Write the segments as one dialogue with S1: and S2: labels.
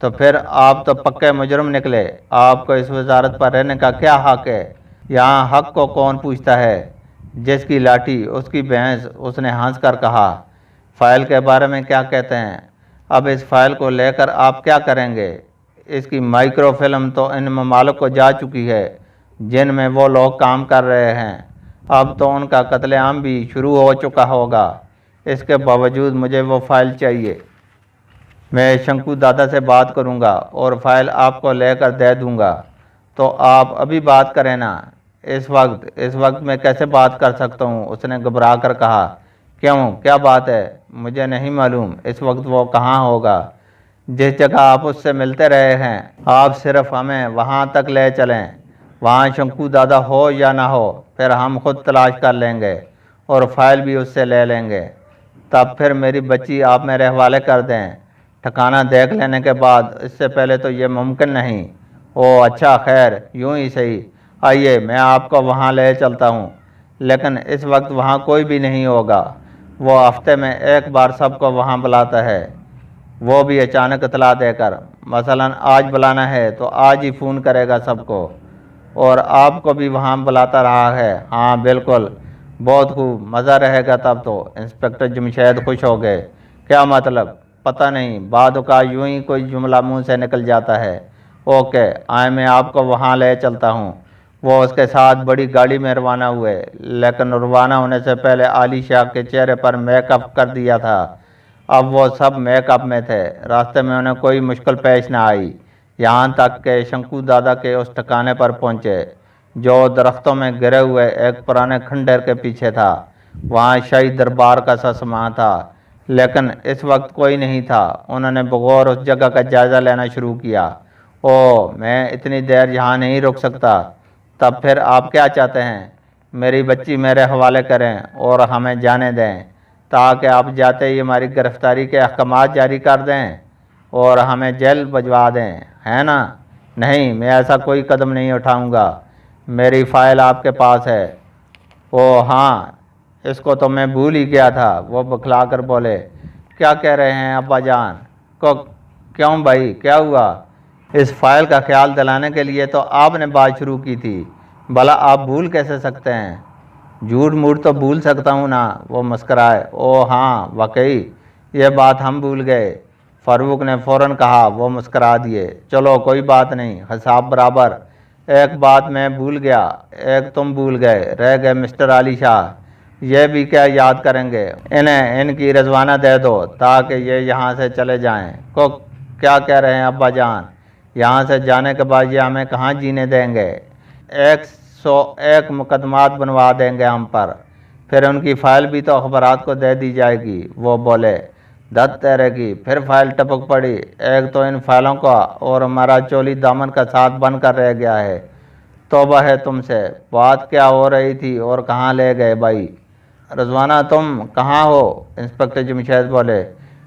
S1: تو پھر آپ تو پکے مجرم نکلے۔ آپ کو اس وزارت پر رہنے کا کیا حق ہے؟ یہاں حق کو کون پوچھتا ہے؟ جس کی لاٹھی اس کی بھینس، اس نے ہنس کر کہا۔ فائل کے بارے میں کیا کہتے ہیں؟ اب اس فائل کو لے کر آپ کیا کریں گے؟ اس کی مائکرو فلم تو ان ممالک کو جا چکی ہے جن میں وہ لوگ کام کر رہے ہیں۔ اب تو ان کا قتل عام بھی شروع ہو چکا ہوگا۔ اس کے باوجود مجھے وہ فائل چاہیے۔ میں شنکو دادا سے بات کروں گا اور فائل آپ کو لے کر دے دوں گا۔ تو آپ ابھی بات کریں نا۔ اس وقت میں کیسے بات کر سکتا ہوں؟ اس نے گھبرا کر کہا۔ کیوں؟ کیا بات ہے؟ مجھے نہیں معلوم اس وقت وہ کہاں ہوگا۔ جس جگہ آپ اس سے ملتے رہے ہیں، آپ صرف ہمیں وہاں تک لے چلیں۔ وہاں شنکو دادا ہو یا نہ ہو، پھر ہم خود تلاش کر لیں گے اور فائل بھی اس سے لے لیں گے۔ تب پھر میری بچی آپ میرے حوالے کر دیں۔ ٹھکانہ دیکھ لینے کے بعد، اس سے پہلے تو یہ ممکن نہیں۔ اوہ اچھا، خیر، یوں ہی صحیح۔ آئیے میں آپ کو وہاں لے چلتا ہوں، لیکن اس وقت وہاں کوئی بھی نہیں ہوگا۔ وہ ہفتے میں ایک بار سب کو وہاں بلاتا ہے، وہ بھی اچانک اطلاع دے کر۔ مثلاً آج بلانا ہے تو آج ہی فون کرے گا سب کو، اور آپ کو بھی وہاں بلاتا رہا ہے۔ ہاں بالکل، بہت خوب، مزہ رہے گا تب تو۔ انسپکٹر جمشید خوش ہو گئے۔ کیا مطلب؟ پتہ نہیں، بعد اوقات یوں ہی کوئی جملہ منہ سے نکل جاتا ہے۔ اوکے، میں آپ کو وہاں لے چلتا ہوں۔ وہ اس کے ساتھ بڑی گاڑی میں روانہ ہوئے، لیکن روانہ ہونے سے پہلے علی شاہ کے چہرے پر میک اپ کر دیا تھا۔ اب وہ سب میک اپ میں تھے۔ راستے میں انہیں کوئی مشکل پیش نہ آئی، یہاں تک کہ شنکو دادا کے اس ٹھکانے پر پہنچے جو درختوں میں گرے ہوئے ایک پرانے کھنڈر کے پیچھے تھا۔ وہاں شاہی دربار کا سا سامان تھا، لیکن اس وقت کوئی نہیں تھا۔ انہوں نے بغور اس جگہ کا جائزہ لینا شروع کیا۔ میں اتنی دیر یہاں نہیں رک سکتا۔ تب پھر آپ کیا چاہتے ہیں؟ میری بچی میرے حوالے کریں اور ہمیں جانے دیں، تاکہ آپ جاتے ہی ہماری گرفتاری کے احکامات جاری کر دیں اور ہمیں جیل بھجوا دیں، ہے نا؟ نہیں، میں ایسا کوئی قدم نہیں اٹھاؤں گا۔ میری فائل آپ کے پاس ہے۔ ہاں، اس کو تو میں بھول ہی گیا تھا، وہ بکھلا کر بولے۔ کیا کہہ رہے ہیں ابا جان؟ کیوں بھائی، کیا ہوا؟ اس فائل کا خیال دلانے کے لیے تو آپ نے بات شروع کی تھی، بھلا آپ بھول کیسے سکتے ہیں؟ جھوٹ موٹ تو بھول سکتا ہوں نا، وہ مسکرائے۔ ہاں واقعی، یہ بات ہم بھول گئے، فاروق نے فوراً کہا۔ وہ مسکرا دیے۔ چلو کوئی بات نہیں، حساب برابر۔ ایک بات میں بھول گیا، ایک تم بھول گئے، رہ گئے مسٹر علی شاہ۔ یہ بھی کیا یاد کریں گے؟ انہیں ان کی رضوانہ دے دو تاکہ یہ یہاں سے چلے جائیں۔ کیا کہہ رہے ہیں ابا جان؟ یہاں سے جانے کے بعد یہ ہمیں کہاں جینے دیں گے؟ 101 مقدمات بنوا دیں گے ہم پر، پھر ان کی فائل بھی تو اخبارات کو دے دی جائے گی۔ وہ بولے۔ دت تیرے کی، پھر فائل ٹپک پڑی۔ ایک تو ان فائلوں کا اور ہمارا چولی دامن کا ساتھ بن کر رہ گیا ہے۔ توبہ ہے تم سے، بات کیا ہو رہی تھی اور کہاں لے گئے بھائی؟ رضوانہ تم کہاں ہو؟ انسپکٹر جمشید بولے۔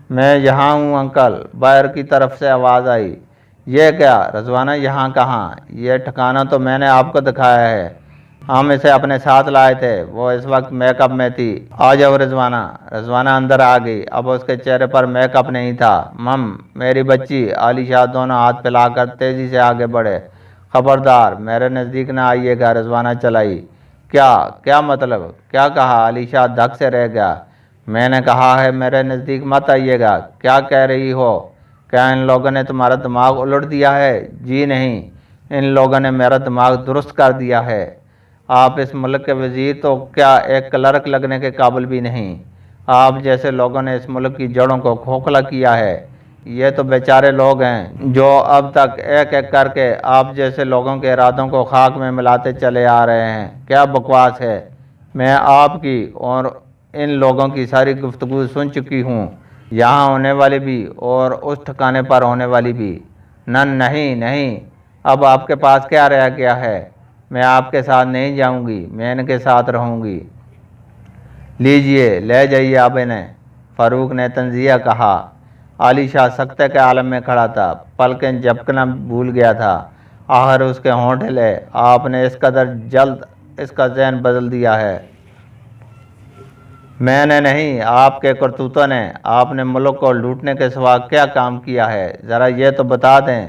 S1: میں یہاں ہوں انکل، باہر کی طرف سے آواز آئی۔ یہ کیا؟ رضوانہ یہاں کہاں؟ یہ ٹھکانہ تو میں نے آپ کو دکھایا ہے، ہم اسے اپنے ساتھ لائے تھے۔ وہ اس وقت میک اپ میں تھی۔ آ جاؤ رضوانہ۔ رضوانہ اندر آ گئی، اب اس کے چہرے پر میک اپ نہیں تھا۔ میری بچی۔ علی شاہ دونوں ہاتھ پھیلا کر تیزی سے آگے بڑھے۔ خبردار، میرے نزدیک نہ آئیے گا، رضوانہ چلائی۔ کیا مطلب؟ کیا کہا؟ علی شاہ دھک سے رہ گیا۔ میں نے کہا ہے میرے نزدیک مت آئیے گا۔ کیا کہہ رہی ہو؟ کیا ان لوگوں نے تمہارا دماغ الٹ دیا ہے؟ جی نہیں، ان لوگوں نے میرا دماغ درست کر دیا ہے۔ آپ اس ملک کے وزیر تو کیا ایک کلرک لگنے کے قابل بھی نہیں۔ آپ جیسے لوگوں نے اس ملک کی جڑوں کو کھوکھلا کیا ہے۔ یہ تو بیچارے لوگ ہیں جو اب تک ایک ایک کر کے آپ جیسے لوگوں کے ارادوں کو خاک میں ملاتے چلے آ رہے ہیں۔ کیا بکواس ہے؟ میں آپ کی اور ان لوگوں کی ساری گفتگو سن چکی ہوں، یہاں ہونے والی بھی اور اس ٹھکانے پر ہونے والی بھی۔ نہیں، اب آپ کے پاس کیا رہ گیا ہے؟ میں آپ کے ساتھ نہیں جاؤں گی، میں ان کے ساتھ رہوں گی۔ لیجئے، لے جائیے اب انہیں، فاروق نے تنزیہ کہا۔ علی شاہ سکتے کے عالم میں کھڑا تھا، پلکیں جھپکنا بھول گیا تھا۔ آخر اس کے ہونٹ ہلے۔ آپ نے اس قدر جلد اس کا ذہن بدل دیا ہے؟ میں نے نہیں، آپ کے کرتوتوں نے۔ آپ نے ملک کو لوٹنے کے سوا کیا کام کیا ہے، ذرا یہ تو بتا دیں۔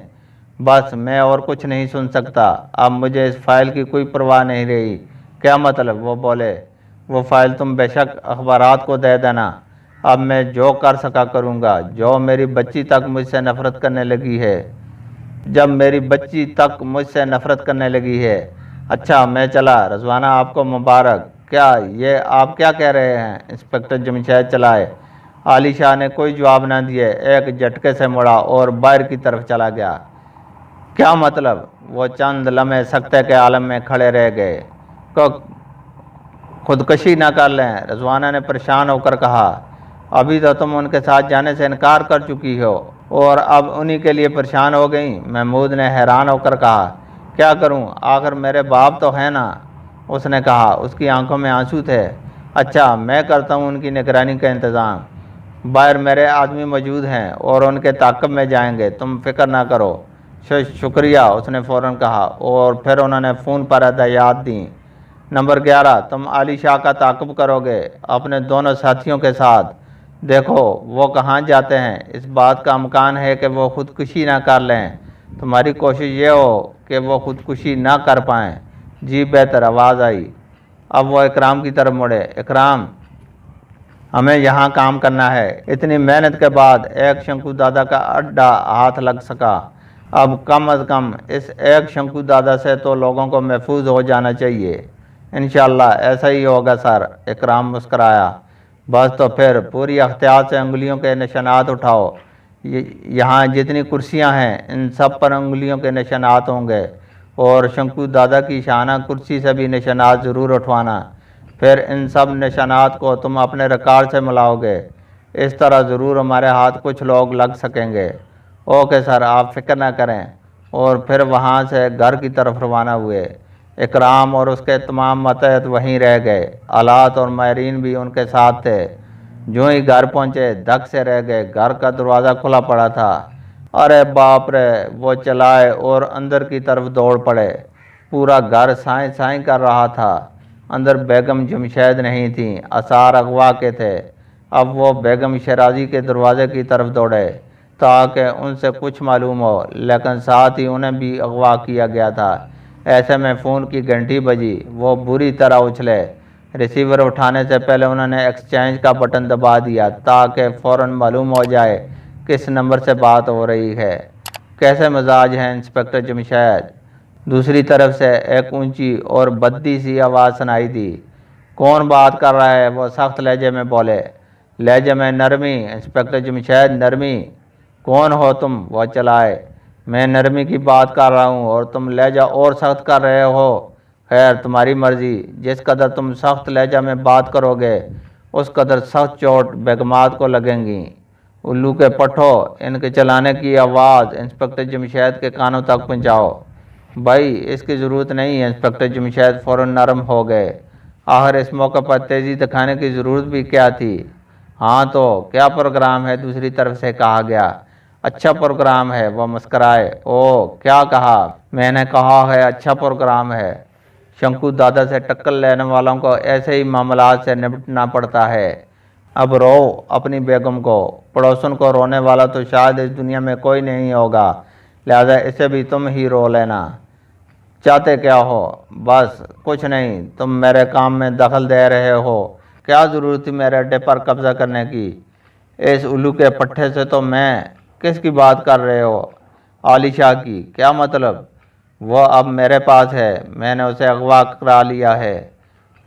S1: بس میں اور کچھ نہیں سن سکتا، اب مجھے اس فائل کی کوئی پرواہ نہیں رہی۔ کیا مطلب؟ وہ بولے، وہ فائل تم بے شک اخبارات کو دے دینا، اب میں جو کر سکا کروں گا۔ جو میری بچی تک مجھ سے نفرت کرنے لگی ہے، جب میری بچی تک مجھ سے نفرت کرنے لگی ہے۔ اچھا میں چلا، رضوانہ آپ کو مبارک۔ کیا یہ آپ کیا کہہ رہے ہیں؟ انسپکٹر جمشید چلائے۔ علی شاہ نے کوئی جواب نہ دیے، ایک جھٹکے سے مڑا اور باہر کی طرف چلا گیا۔ کیا مطلب؟ وہ چند لمحے سکتے کے عالم میں کھڑے رہ گئے۔ خودکشی نہ کر لیں، رضوانہ نے پریشان ہو کر کہا۔ ابھی تو تم ان کے ساتھ جانے سے انکار کر چکی ہو اور اب انہی کے لیے پریشان ہو گئیں۔ محمود نے حیران ہو کر کہا۔ کیا کروں، آخر میرے باپ تو ہیں نا، اس نے کہا۔ اس کی آنکھوں میں آنسو تھے۔ اچھا میں کرتا ہوں ان کی نگرانی کا انتظام، باہر میرے آدمی موجود ہیں اور ان کے تعاقب میں جائیں گے، تم فکر نہ کرو۔ شکریہ، اس نے فوراً کہا، اور پھر انہوں نے فون پر ہدایات دیں۔ نمبر 11، تم علی شاہ کا تعاقب کرو گے اپنے دونوں ساتھیوں کے ساتھ۔ دیکھو وہ کہاں جاتے ہیں، اس بات کا امکان ہے کہ وہ خودکشی نہ کر لیں، تمہاری کوشش یہ ہو کہ وہ خودکشی نہ کر پائیں۔ جی بہتر، آواز آئی۔ اب وہ اکرام کی طرف مڑے۔ اکرام، ہمیں یہاں کام کرنا ہے۔ اتنی محنت کے بعد ایک شنکو دادا کا اڈا ہاتھ لگ سکا، اب کم از کم اس ایک شنکو دادا سے تو لوگوں کو محفوظ ہو جانا چاہیے۔ انشاءاللہ ایسا ہی ہوگا سر، اکرام مسکرایا۔ بس تو پھر پوری احتیاط سے انگلیوں کے نشانات اٹھاؤ، یہاں جتنی کرسیاں ہیں ان سب پر انگلیوں کے نشانات ہوں گے، اور شنکو دادا کی شاہانہ کرسی سے بھی نشانات ضرور اٹھوانا۔ پھر ان سب نشانات کو تم اپنے ریکارڈ سے ملاؤ گے، اس طرح ضرور ہمارے ہاتھ کچھ لوگ لگ سکیں گے۔ اوکے سر، آپ فکر نہ کریں۔ اور پھر وہاں سے گھر کی طرف روانہ ہوئے۔ اکرام اور اس کے تمام ماتحت وہیں رہ گئے، آلات اور ماہرین بھی ان کے ساتھ تھے۔ جو ہی گھر پہنچے دھک سے رہ گئے، گھر کا دروازہ کھلا پڑا تھا۔ ارے باپ رے، وہ چلائے اور اندر کی طرف دوڑ پڑے۔ پورا گھر سائیں سائیں کر رہا تھا۔ اندر بیگم جمشید نہیں تھیں، آثار اغوا کے تھے۔ اب وہ بیگم شیرازی کے دروازے کی طرف دوڑے تاکہ ان سے کچھ معلوم ہو، لیکن ساتھ ہی انہیں بھی اغوا کیا گیا تھا۔ ایسے میں فون کی گھنٹی بجی، وہ بری طرح اچھلے۔ ریسیور اٹھانے سے پہلے انہوں نے ایکسچینج کا بٹن دبا دیا تاکہ فوراً معلوم ہو جائے کس نمبر سے بات ہو رہی ہے۔ کیسے مزاج ہیں انسپکٹر جمشید؟ دوسری طرف سے ایک اونچی اور بدی سی آواز سنائی دی۔ کون بات کر رہا ہے؟ وہ سخت لہجے میں بولے۔ لہجے میں نرمی، انسپکٹر جمشید، نرمی؟ کون ہو تم؟ وہ چلائے۔ میں نرمی کی بات کر رہا ہوں اور تم لہجہ اور سخت کر رہے ہو۔ خیر تمہاری مرضی، جس قدر تم سخت لہجہ میں بات کرو گے اس قدر سخت چوٹ بیگمات کو لگیں گی۔ الو کے پٹھو، ان کے چلانے کی آواز انسپکٹر جمشید کے کانوں تک پہنچاؤ۔ بھائی اس کی ضرورت نہیں ہے، انسپکٹر جمشید فوراً نرم ہو گئے۔ آخر اس موقع پر تیزی دکھانے کی ضرورت بھی کیا تھی؟ ہاں تو کیا پروگرام ہے؟ دوسری طرف سے کہا گیا۔ اچھا پروگرام ہے، وہ مسکرائے۔ او کیا کہا؟ میں نے کہا ہے اچھا پروگرام ہے۔ شنکو دادا سے ٹکر لینے والوں کو ایسے ہی معاملات سے نمٹنا پڑتا ہے۔ اب رو اپنی بیگم کو، پڑوسن کو رونے والا تو شاید اس دنیا میں کوئی نہیں ہوگا، لہذا اسے بھی تم ہی رو لینا۔ چاہتے کیا ہو؟ بس کچھ نہیں، تم میرے کام میں دخل دے رہے ہو۔ کیا ضرورت تھی میرے اڈے پر قبضہ کرنے کی؟ اس الو کے پٹھے سے تو میں… کس کی بات کر رہے ہو؟ علی شاہ کی۔ کیا مطلب؟ وہ اب میرے پاس ہے، میں نے اسے اغوا کرا لیا ہے۔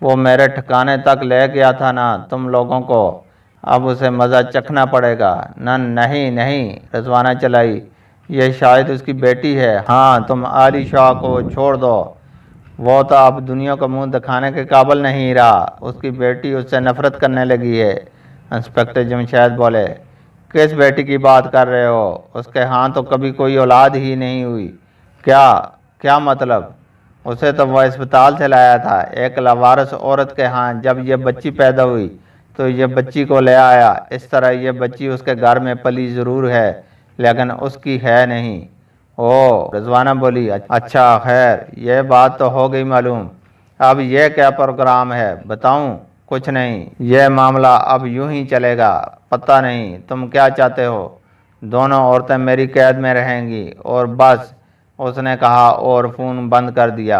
S1: وہ میرے ٹھکانے تک لے گیا تھا نا تم لوگوں کو، اب اسے مزہ چکھنا پڑے گا۔ نہیں نہیں، رضوانہ چلائی، یہ شاید اس کی بیٹی ہے۔ ہاں تم علی شاہ کو چھوڑ دو، وہ تو اب دنیا کو منہ دکھانے کے قابل نہیں رہا، اس کی بیٹی اس سے نفرت کرنے لگی ہے۔ انسپکٹر جمشید بولے۔ کس بیٹی کی بات کر رہے ہو؟ اس کے ہاں تو کبھی کوئی اولاد ہی نہیں ہوئی۔ کیا مطلب؟ اسے تو وہ اسپتال سے لایا تھا ایک لاوارث عورت کے ہاں، جب یہ بچی پیدا ہوئی تو یہ بچی کو لے آیا۔ اس طرح یہ بچی اس کے گھر میں پلی ضرور ہے لیکن اس کی ہے نہیں۔ او، رضوانہ بولی۔ اچھا خیر، یہ بات تو ہو گئی معلوم۔ اب یہ کیا پروگرام ہے بتاؤں؟ کچھ نہیں، یہ معاملہ اب یوں ہی چلے گا، پتہ نہیں تم کیا چاہتے ہو، دونوں عورتیں میری قید میں رہیں گی اور بس، اس نے کہا اور فون بند کر دیا۔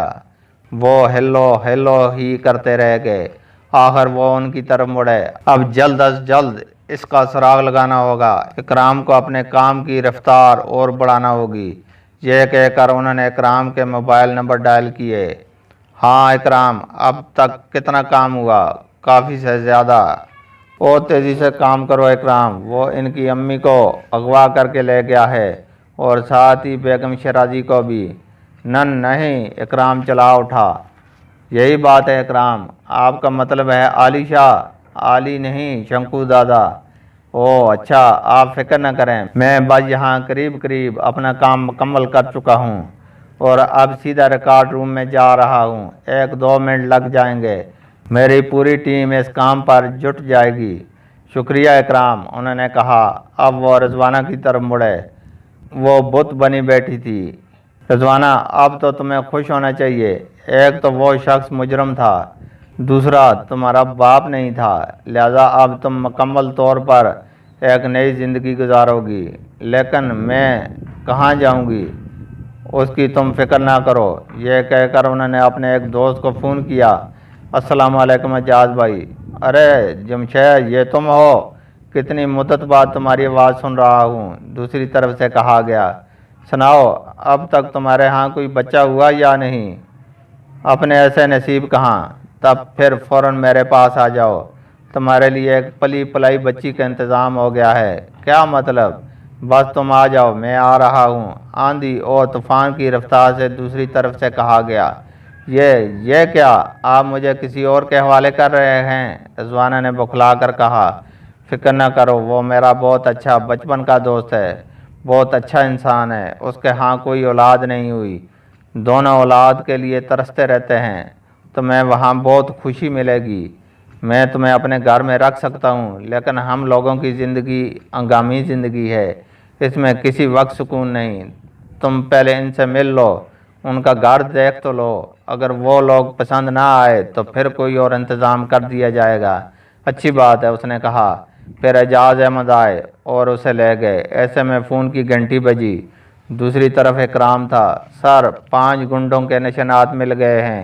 S1: وہ ہیلو ہیلو ہی کرتے رہ گئے۔ آخر وہ ان کی طرف مڑے۔ اب جلد از جلد اس کا سراغ لگانا ہوگا، اکرام کو اپنے کام کی رفتار اور بڑھانا ہوگی۔ یہ کہہ کر انہوں نے اکرام کے موبائل نمبر ڈائل کیے۔ ہاں اکرام، اب تک کتنا کام ہوا؟ کافی سے زیادہ۔ اور تیزی سے کام کرو اکرام، وہ ان کی امی کو اغوا کر کے لے گیا ہے اور ساتھ ہی بیگم شیرازی کو بھی۔ نہیں، اکرام چلا اٹھا۔ یہی بات ہے اکرام، آپ کا مطلب ہے عالی شاہ؟ عالی نہیں، شنکو دادا۔ اوہ اچھا، آپ فکر نہ کریں، میں بس یہاں قریب اپنا کام مکمل کر چکا ہوں اور اب سیدھا ریکارڈ روم میں جا رہا ہوں۔ 1-2 منٹ لگ جائیں گے، میری پوری ٹیم اس کام پر جٹ جائے گی۔ شکریہ اکرام، انہوں نے کہا۔ اب وہ رضوانہ کی طرف مڑے۔ وہ بت بنی بیٹھی تھی۔ رضوانہ، اب تو تمہیں خوش ہونا چاہیے۔ ایک تو وہ شخص مجرم تھا، دوسرا تمہارا باپ نہیں تھا، لہذا اب تم مکمل طور پر ایک نئی زندگی گزارو گی۔ لیکن میں کہاں جاؤں گی؟ اس کی تم فکر نہ کرو۔ یہ کہہ کر انہوں نے اپنے ایک دوست کو فون کیا۔ السلام علیکم اعجاز بھائی۔ ارے جمشید، یہ تم ہو؟ کتنی مدت بعد تمہاری آواز سن رہا ہوں، دوسری طرف سے کہا گیا۔ سناؤ، اب تک تمہارے ہاں کوئی بچہ ہوا یا نہیں؟ اپنے ایسے نصیب کہاں؟ تب پھر فوراً میرے پاس آ جاؤ، تمہارے لیے ایک پلی پلائی بچی کا انتظام ہو گیا ہے۔ کیا مطلب؟ بس تم آ جاؤ، میں آ رہا ہوں، آندھی اور طوفان کی رفتار سے دوسری طرف سے کہا گیا۔ یہ کیا؟ آپ مجھے کسی اور کے حوالے کر رہے ہیں؟ رضوانہ نے بکھلا کر کہا۔ فکر نہ کرو، وہ میرا بہت اچھا بچپن کا دوست ہے، بہت اچھا انسان ہے، اس کے ہاں کوئی اولاد نہیں ہوئی، دونوں اولاد کے لیے ترستے رہتے ہیں، تمہیں وہاں بہت خوشی ملے گی، میں تمہیں اپنے گھر میں رکھ سکتا ہوں، لیکن ہم لوگوں کی زندگی ہنگامی زندگی ہے، اس میں کسی وقت سکون نہیں، تم پہلے ان سے مل لو، ان کا گھر دیکھ تو لو، اگر وہ لوگ پسند نہ آئے تو پھر کوئی اور انتظام کر دیا جائے گا۔ اچھی بات ہے، اس نے کہا۔ پھر اعجاز احمد آئے اور اسے لے گئے۔ ایسے میں فون کی گھنٹی بجی۔ دوسری طرف اکرام تھا۔ سر، 5 گنڈوں کے نشانات مل گئے ہیں،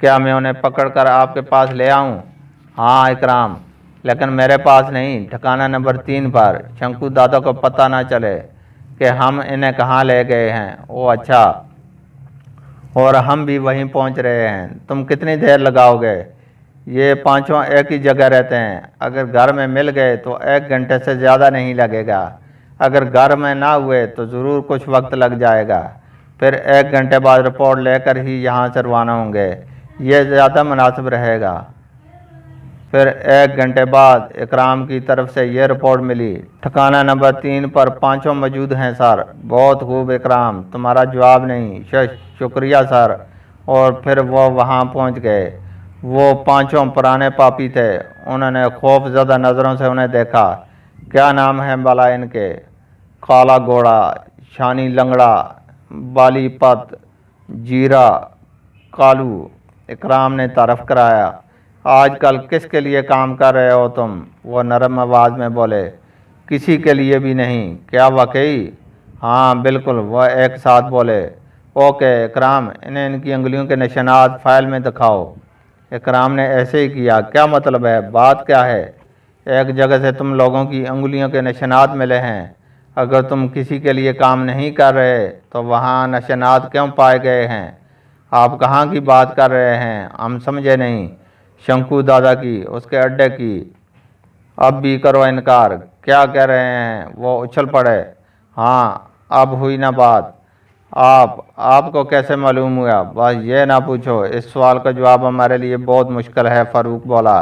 S1: کیا میں انہیں پکڑ کر آپ کے پاس لے آؤں؟ ہاں اکرام، لیکن میرے پاس نہیں، ٹھکانہ نمبر 3 پر، شنکو دادا کو پتہ نہ چلے کہ ہم انہیں کہاں لے گئے ہیں۔ او اچھا، اور ہم بھی وہیں پہنچ رہے ہیں، تم کتنی دیر لگاؤ گے؟ یہ 5 ایک ہی جگہ رہتے ہیں، اگر گھر میں مل گئے تو 1 گھنٹے سے زیادہ نہیں لگے گا، اگر گھر میں نہ ہوئے تو ضرور کچھ وقت لگ جائے گا، پھر 1 گھنٹے بعد رپورٹ لے کر ہی یہاں سے روانہ ہوں گے، یہ زیادہ مناسب رہے گا۔ پھر 1 گھنٹے بعد اکرام کی طرف سے یہ رپورٹ ملی۔ ٹھکانہ نمبر 3 پر 5 موجود ہیں سر۔ بہت خوب اکرام، تمہارا جواب نہیں۔ شکریہ سر۔ اور پھر وہ وہاں پہنچ گئے۔ وہ 5 پرانے پاپی تھے، انہوں نے خوف زدہ نظروں سے انہیں دیکھا۔ کیا نام ہے بھلا ان کے؟ کالا گھوڑا، شانی لنگڑا، بالی پت، جیرا، کالو، اکرام نے تعارف کرایا۔ آج کل کس کے لیے کام کر رہے ہو تم؟ وہ نرم آواز میں بولے۔ کسی کے لیے بھی نہیں۔ کیا واقعی؟ ہاں بالکل، وہ ایک ساتھ بولے۔ اوکے اکرام، انہیں ان کی انگلیوں کے نشانات فائل میں دکھاؤ۔ اکرام نے ایسے ہی کیا۔ کیا مطلب ہے؟ بات کیا ہے؟ ایک جگہ سے تم لوگوں کی انگلیوں کے نشانات ملے ہیں، اگر تم کسی کے لیے کام نہیں کر رہے تو وہاں نشانات کیوں پائے گئے ہیں؟ آپ کہاں کی بات کر رہے ہیں؟ ہم سمجھے نہیں۔ شنکو دادا کی، اس کے اڈے کی۔ اب بھی کرو انکار، کیا کہہ رہے ہیں؟ وہ اچھل پڑے۔ ہاں، اب ہوئی نہ بات۔ آپ کو کیسے معلوم ہوا؟ بس یہ نہ پوچھو، اس سوال کا جواب ہمارے لیے بہت مشکل ہے، فاروق بولا۔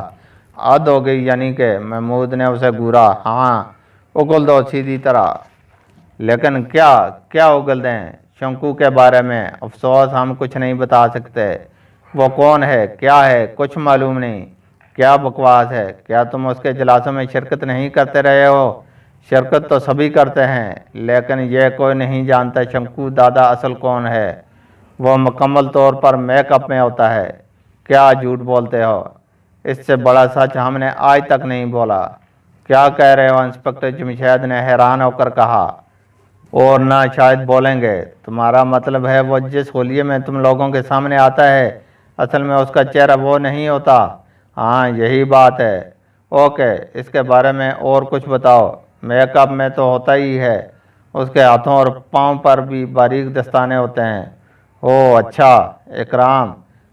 S1: حد ہو گئی یعنی کہ؟ محمود نے اسے گھورا۔ ہاں، اگل دو سیدھی طرح۔ لیکن کیا اگل دیں؟ شنکو کے بارے میں افسوس ہم کچھ نہیں بتا سکتے۔ وہ کون ہے؟ کیا ہے؟ کچھ معلوم نہیں۔ کیا بکواس ہے؟ کیا تم اس کے جلاسوں میں شرکت نہیں کرتے رہے ہو؟ شرکت تو سبھی کرتے ہیں، لیکن یہ کوئی نہیں جانتا شنکو دادا اصل کون ہے۔ وہ مکمل طور پر میک اپ میں ہوتا ہے۔ کیا جھوٹ بولتے ہو؟ اس سے بڑا سچ ہم نے آج تک نہیں بولا۔ کیا کہہ رہے ہو؟ انسپکٹر جمشید نے حیران ہو کر کہا۔ اور نہ شاید بولیں گے۔ تمہارا مطلب ہے وہ جس حلیے میں تم لوگوں کے سامنے آتا ہے اصل میں اس کا چہرہ وہ نہیں ہوتا؟ ہاں یہی بات ہے۔ اوکے، اس کے بارے میں اور کچھ بتاؤ۔ میک اپ میں تو ہوتا ہی ہے، اس کے ہاتھوں اور پاؤں پر بھی باریک دستانے ہوتے ہیں۔ اوہ اچھا۔ اکرام،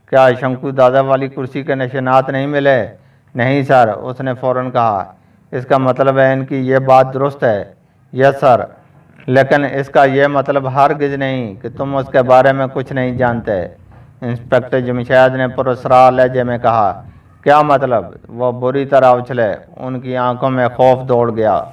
S1: کیا شنکو دادا والی کرسی کے نشانات نہیں ملے؟ نہیں سر، اس نے فوراً کہا۔ اس کا مطلب ہے ان کی یہ بات درست ہے؟ یس سر، لیکن اس کا یہ مطلب ہرگز نہیں کہ تم اس کے بارے میں کچھ نہیں جانتے۔ انسپکٹر جمشید نے پراسرار لہجے میں کہا۔ کیا مطلب؟ وہ بری طرح اچھلے، ان کی آنکھوں میں خوف دوڑ گیا۔